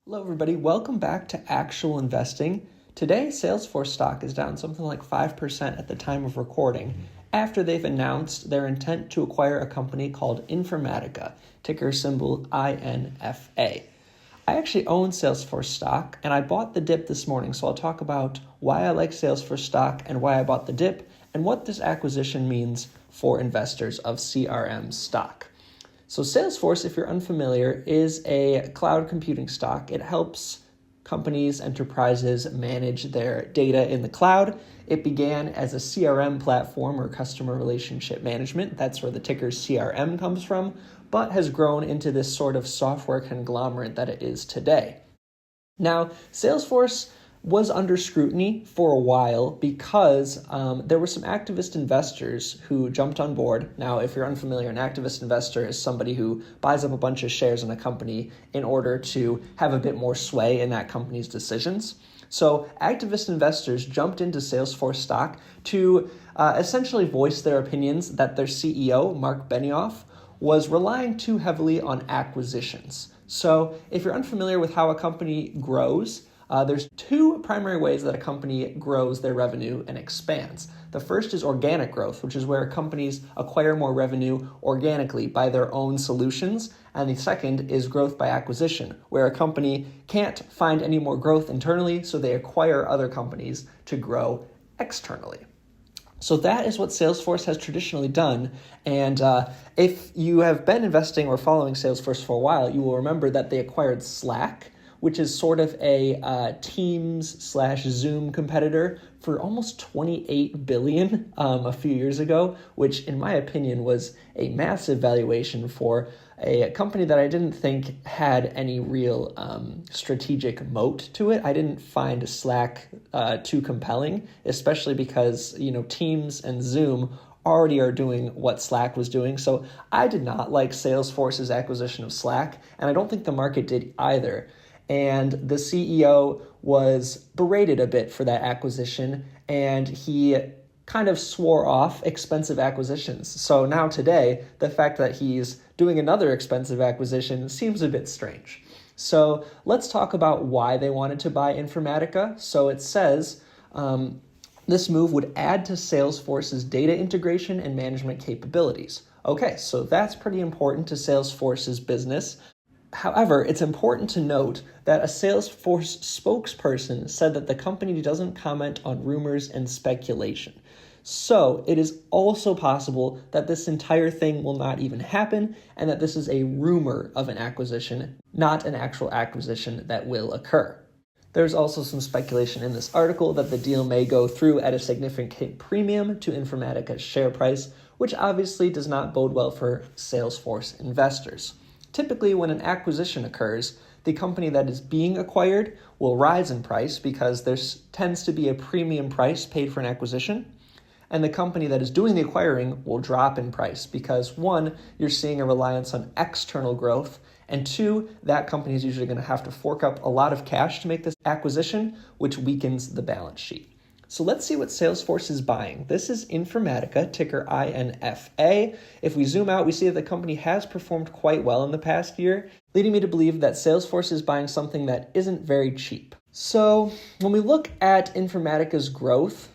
Hello everybody, welcome back to Actual Investing. Today, Salesforce stock is down something like 5% at the time of recording after they've announced their intent to acquire a company called Informatica, ticker symbol INFA. I actually own Salesforce stock and I bought the dip this morning, so I'll talk about why I like Salesforce stock and why I bought the dip and what this acquisition means for investors of CRM stock. So Salesforce, if you're unfamiliar, is a cloud computing stock. It helps companies, enterprises manage their data in the cloud. It began as a CRM platform or customer relationship management. That's where the ticker CRM comes from, but has grown into this sort of software conglomerate that it is today. Now, Salesforce was under scrutiny for a while because there were some activist investors who jumped on board. Now, if you're unfamiliar, an activist investor is somebody who buys up a bunch of shares in a company in order to have a bit more sway in that company's decisions. So activist investors jumped into Salesforce stock to essentially voice their opinions that their CEO, Marc Benioff, was relying too heavily on acquisitions. So if you're unfamiliar with how a company grows, there's two primary ways that a company grows their revenue and expands. The first is organic growth, which is where companies acquire more revenue organically by their own solutions. And the second is growth by acquisition, where a company can't find any more growth internally, so they acquire other companies to grow externally. So that is what Salesforce has traditionally done. And if you have been investing or following Salesforce for a while, you will remember that they acquired Slack, which is sort of a Teams/Zoom competitor, for almost $28 billion a few years ago, which in my opinion was a massive valuation for a company that I didn't think had any real strategic moat to it. I didn't find Slack too compelling, especially because Teams and Zoom already are doing what Slack was doing. So I did not like Salesforce's acquisition of Slack, and I don't think the market did either. And the CEO was berated a bit for that acquisition, and he kind of swore off expensive acquisitions. So now today, the fact that he's doing another expensive acquisition seems a bit strange. So let's talk about why they wanted to buy Informatica. So it says this move would add to Salesforce's data integration and management capabilities. Okay, so that's pretty important to Salesforce's business. However, it's important to note that a Salesforce spokesperson said that the company doesn't comment on rumors and speculation. So it is also possible that this entire thing will not even happen and that this is a rumor of an acquisition, not an actual acquisition that will occur. There's also some speculation in this article that the deal may go through at a significant premium to Informatica's share price, which obviously does not bode well for Salesforce investors. Typically, when an acquisition occurs, the company that is being acquired will rise in price because there tends to be a premium price paid for an acquisition, and the company that is doing the acquiring will drop in price because, one, you're seeing a reliance on external growth, and two, that company is usually going to have to fork up a lot of cash to make this acquisition, which weakens the balance sheet. So let's see what Salesforce is buying. This is Informatica, ticker INFA. If we zoom out, we see that the company has performed quite well in the past year, leading me to believe that Salesforce is buying something that isn't very cheap. So when we look at Informatica's growth,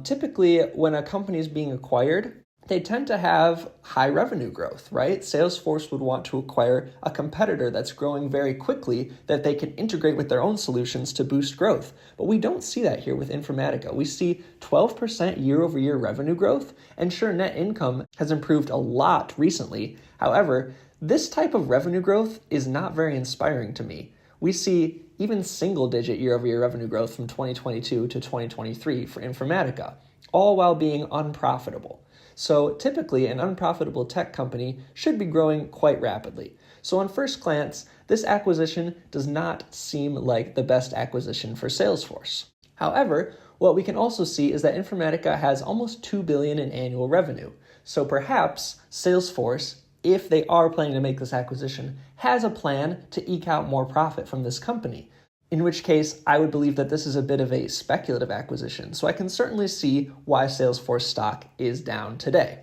typically when a company is being acquired, they tend to have high revenue growth, right? Salesforce would want to acquire a competitor that's growing very quickly that they can integrate with their own solutions to boost growth. But we don't see that here with Informatica. We see 12% year-over-year revenue growth, and sure, net income has improved a lot recently. However, this type of revenue growth is not very inspiring to me. We see even single-digit year-over-year revenue growth from 2022 to 2023 for Informatica, all while being unprofitable. So typically, an unprofitable tech company should be growing quite rapidly. So on first glance, this acquisition does not seem like the best acquisition for Salesforce. However, what we can also see is that Informatica has almost $2 billion in annual revenue. So perhaps Salesforce, if they are planning to make this acquisition, has a plan to eke out more profit from this company. In which case, I would believe that this is a bit of a speculative acquisition, so I can certainly see why Salesforce stock is down today.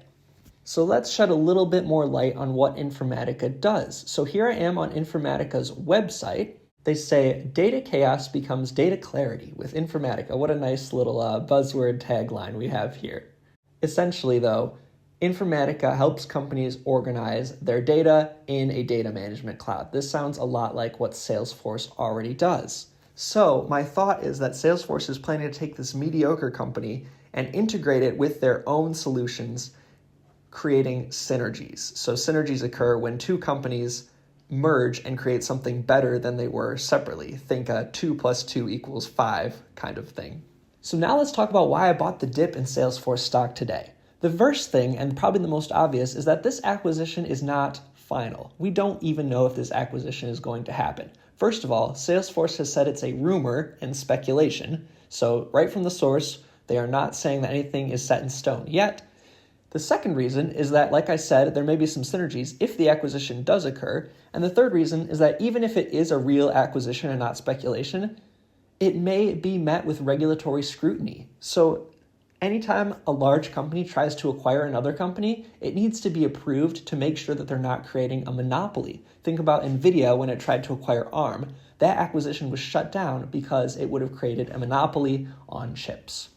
So let's shed a little bit more light on what Informatica does. So here I am on Informatica's website. They say data chaos becomes data clarity with Informatica. What a nice little buzzword tagline we have here. Essentially, though, Informatica helps companies organize their data in a data management cloud. This sounds a lot like what Salesforce already does. So my thought is that Salesforce is planning to take this mediocre company and integrate it with their own solutions, creating synergies. So synergies occur when two companies merge and create something better than they were separately. Think a 2 + 2 = 5 kind of thing. So now let's talk about why I bought the dip in Salesforce stock today. The first thing, and probably the most obvious, is that this acquisition is not final. We don't even know if this acquisition is going to happen. First of all, Salesforce has said it's a rumor and speculation. So right from the source, they are not saying that anything is set in stone yet. The second reason is that, like I said, there may be some synergies if the acquisition does occur. And the third reason is that even if it is a real acquisition and not speculation, it may be met with regulatory scrutiny. So anytime a large company tries to acquire another company, it needs to be approved to make sure that they're not creating a monopoly. Think about NVIDIA when it tried to acquire ARM. That acquisition was shut down because it would have created a monopoly on chips.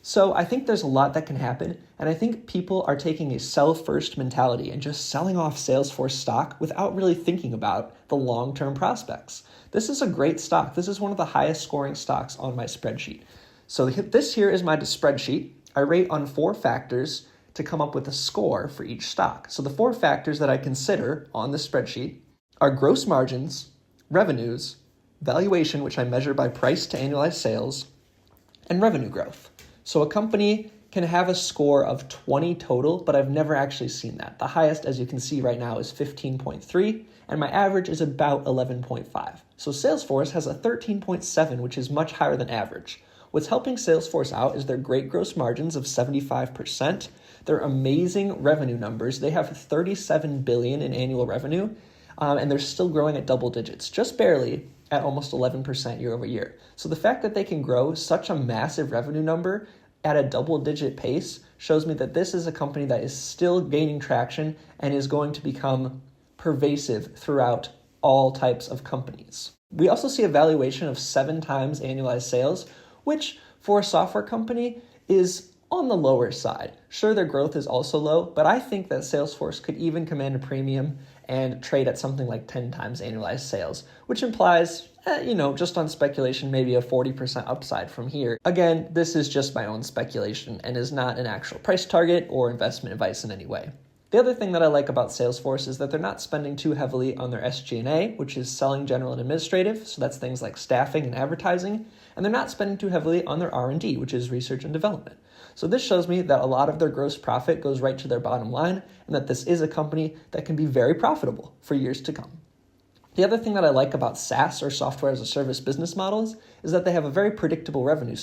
So I think there's a lot that can happen, and I think people are taking a sell-first mentality and just selling off Salesforce stock without really thinking about the long-term prospects. This is a great stock. This is one of the highest scoring stocks on my spreadsheet. So this here is my spreadsheet. I rate on 4 factors to come up with a score for each stock. So the 4 factors that I consider on the spreadsheet are gross margins, revenues, valuation, which I measure by price to annualized sales, and revenue growth. So a company can have a score of 20 total, but I've never actually seen that. The highest, as you can see right now, is 15.3, and my average is about 11.5. So Salesforce has a 13.7, which is much higher than average. What's helping Salesforce out is their great gross margins of 75%, their amazing revenue numbers. They have $37 billion in annual revenue, and they're still growing at double digits, just barely, at almost 11% year over year. So the fact that they can grow such a massive revenue number at a double-digit pace shows me that this is a company that is still gaining traction and is going to become pervasive throughout all types of companies. We also see a valuation of 7 times annualized sales, which for a software company is on the lower side. Sure, their growth is also low, but I think that Salesforce could even command a premium and trade at something like 10 times annualized sales, which implies, just on speculation, maybe a 40% upside from here. Again, this is just my own speculation and is not an actual price target or investment advice in any way. The other thing that I like about Salesforce is that they're not spending too heavily on their SG&A, which is selling, general, and administrative, so that's things like staffing and advertising, and they're not spending too heavily on their R&D, which is research and development. So this shows me that a lot of their gross profit goes right to their bottom line, and that this is a company that can be very profitable for years to come. The other thing that I like about SaaS, or software as a service business models, is that they have a very predictable revenue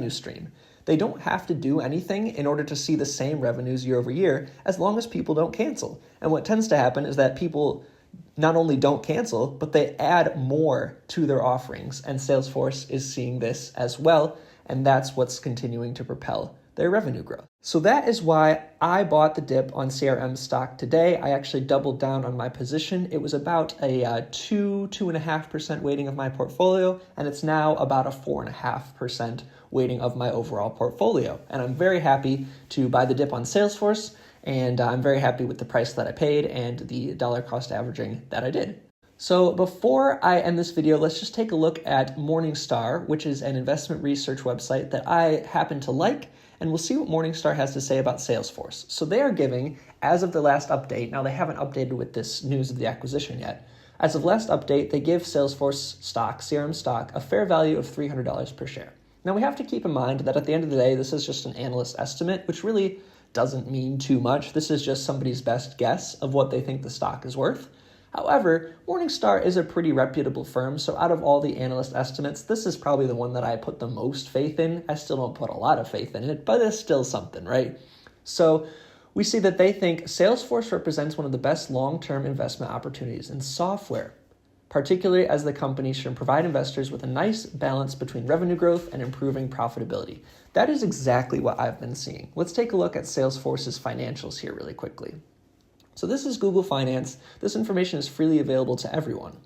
stream. They don't have to do anything in order to see the same revenues year over year, as long as people don't cancel. And what tends to happen is that people not only don't cancel, but they add more to their offerings. And Salesforce is seeing this as well, and that's what's continuing to propel their revenue growth. So that is why I bought the dip on CRM stock today. I actually doubled down on my position. It was about a 2.5% weighting of my portfolio, and it's now about a 4.5% weighting of my overall portfolio. And I'm very happy to buy the dip on Salesforce, and I'm very happy with the price that I paid and the dollar cost averaging that I did. So before I end this video, let's just take a look at Morningstar, which is an investment research website that I happen to like, and we'll see what Morningstar has to say about Salesforce. So they are giving, as of the last update, now they haven't updated with this news of the acquisition yet, as of last update, they give Salesforce stock, CRM stock, a fair value of $300 per share. Now we have to keep in mind that at the end of the day, this is just an analyst estimate, which really doesn't mean too much. This is just somebody's best guess of what they think the stock is worth. However, Morningstar is a pretty reputable firm, so out of all the analyst estimates, this is probably the one that I put the most faith in. I still don't put a lot of faith in it, but it's still something, right? So we see that they think Salesforce represents one of the best long-term investment opportunities in software, particularly as the company should provide investors with a nice balance between revenue growth and improving profitability. That is exactly what I've been seeing. Let's take a look at Salesforce's financials here really quickly. So this is Google Finance. This information is freely available to everyone.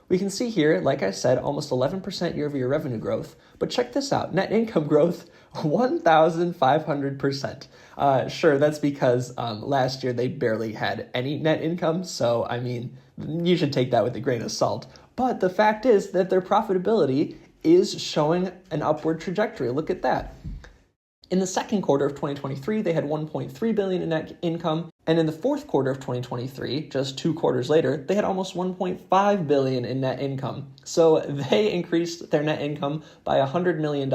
We can see here, like I said, almost 11% year-over-year revenue growth, but check this out, net income growth, 1,500%. Sure, that's because last year they barely had any net income, so I mean, you should take that with a grain of salt. But the fact is that their profitability is showing an upward trajectory. Look at that. In the second quarter of 2023, they had $1.3 billion in net income, and in the fourth quarter of 2023, just 2 quarters later, they had almost $1.5 billion in net income. So they increased their net income by $100 million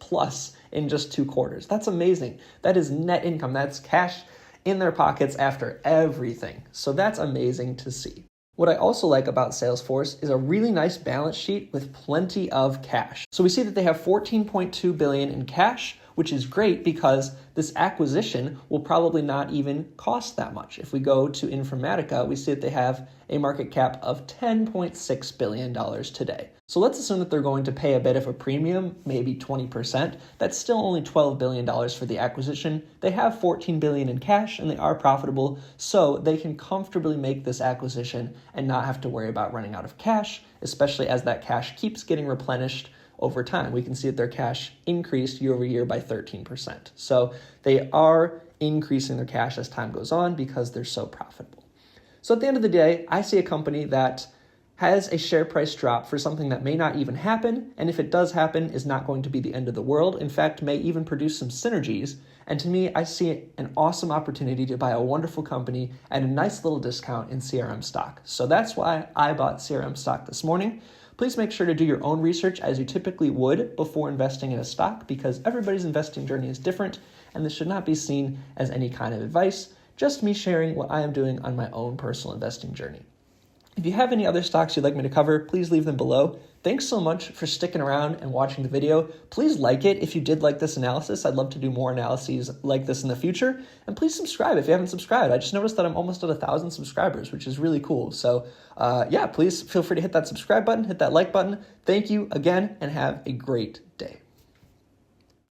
plus in just 2 quarters. That's amazing. That is net income. That's cash in their pockets after everything. So that's amazing to see. What I also like about Salesforce is a really nice balance sheet with plenty of cash. So we see that they have $14.2 billion in cash, which is great because this acquisition will probably not even cost that much. If we go to Informatica, we see that they have a market cap of $10.6 billion today. So let's assume that they're going to pay a bit of a premium, maybe 20%. That's still only $12 billion for the acquisition. They have $14 billion in cash and they are profitable, so they can comfortably make this acquisition and not have to worry about running out of cash, especially as that cash keeps getting replenished over time. We can see that their cash increased year over year by 13%. So they are increasing their cash as time goes on because they're so profitable. So at the end of the day, I see a company that has a share price drop for something that may not even happen, and if it does happen, is not going to be the end of the world. In fact, may even produce some synergies. And to me, I see an awesome opportunity to buy a wonderful company at a nice little discount in CRM stock. So that's why I bought CRM stock this morning. Please make sure to do your own research as you typically would before investing in a stock, because everybody's investing journey is different, and this should not be seen as any kind of advice, just me sharing what I am doing on my own personal investing journey. If you have any other stocks you'd like me to cover, please leave them below. Thanks so much for sticking around and watching the video. Please like it if you did like this analysis. I'd love to do more analyses like this in the future. And please subscribe if you haven't subscribed. I just noticed that I'm almost at 1,000 subscribers, which is really cool. So yeah, please feel free to hit that subscribe button, hit that like button. Thank you again, and have a great day.